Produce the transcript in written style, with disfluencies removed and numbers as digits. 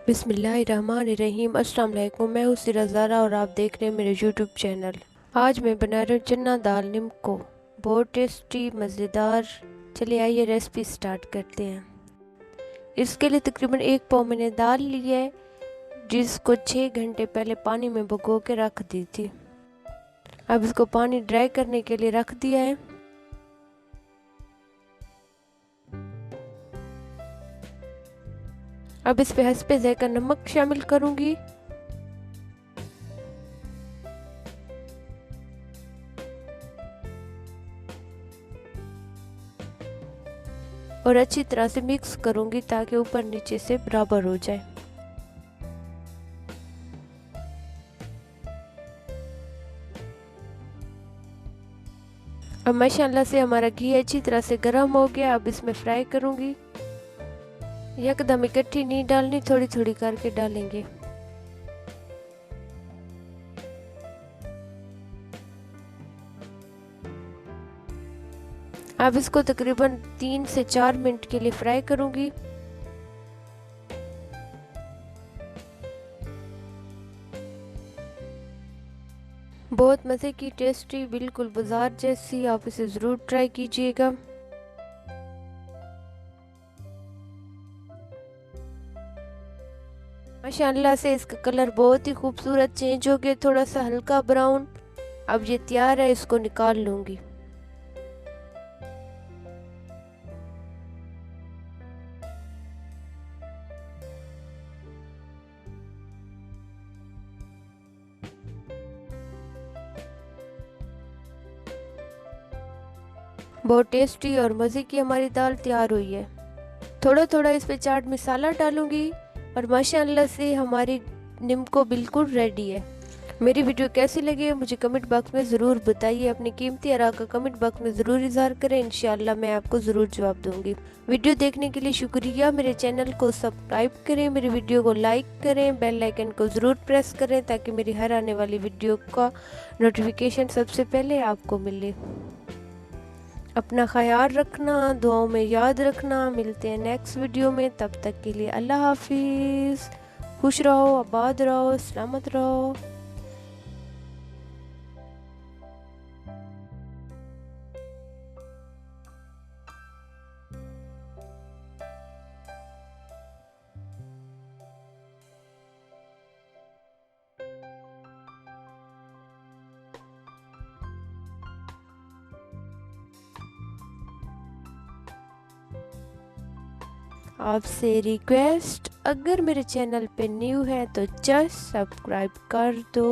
बिस्मिल्लाहिर्रहमानिर्रहीम। अस्सलाम वालेकुम। मैं हूँ सिरा ज़ारा और आप देख रहे हैं मेरे यूट्यूब चैनल। आज मैं बना रही हूँ चना दाल निम्को, बहुत टेस्टी मज़ेदार। चलिए आइए रेसिपी स्टार्ट करते हैं। इसके लिए तकरीबन 1 पाव मैंने दाल ली है, जिसको 6 घंटे पहले पानी में भिगो के रख दी थी। अब इसको पानी ड्राई करने के लिए रख दिया है। अब इस पे हस्बे ज़ायका नमक शामिल करूँगी और अच्छी तरह से मिक्स करूँगी ताकि ऊपर नीचे से बराबर हो जाए। अब माशाल्लाह से हमारा घी अच्छी तरह से गर्म हो गया। अब इसमें फ्राई करूँगी। एकदम इकट्ठी नहीं डालनी, थोड़ी थोड़ी करके डालेंगे। अब इसको तकरीबन 3 से 4 मिनट के लिए फ्राई करूँगी। बहुत मज़े की टेस्टी, बिल्कुल बाजार जैसी। आप इसे ज़रूर ट्राई कीजिएगा। माशाल्लाह से इसका कलर बहुत ही खूबसूरत चेंज हो गया, थोड़ा सा हल्का ब्राउन। अब ये तैयार है, इसको निकाल लूँगी। बहुत टेस्टी और मज़े की हमारी दाल तैयार हुई है। थोड़ा थोड़ा इस पे चाट मसाला डालूंगी और माशाल्लाह से हमारी निम्को बिल्कुल रेडी है। मेरी वीडियो कैसी लगी है मुझे कमेंट बॉक्स में ज़रूर बताइए। अपनी कीमती आरा का कमेंट बॉक्स में ज़रूर इज़हार करें, इंशाल्लाह मैं आपको ज़रूर जवाब दूंगी। वीडियो देखने के लिए शुक्रिया। मेरे चैनल को सब्सक्राइब करें, मेरी वीडियो को लाइक करें, बेल आइकन को ज़रूर प्रेस करें ताकि मेरी हर आने वाली वीडियो का नोटिफिकेशन सबसे पहले आपको मिले। अपना ख्याल रखना, दुआओं में याद रखना। मिलते हैं नेक्स्ट वीडियो में, तब तक के लिए अल्लाह हाफिज़। खुश रहो, आबाद रहो, सलामत रहो। आपसे रिक्वेस्ट, अगर मेरे चैनल पे न्यू है तो जस्ट सब्सक्राइब कर दो।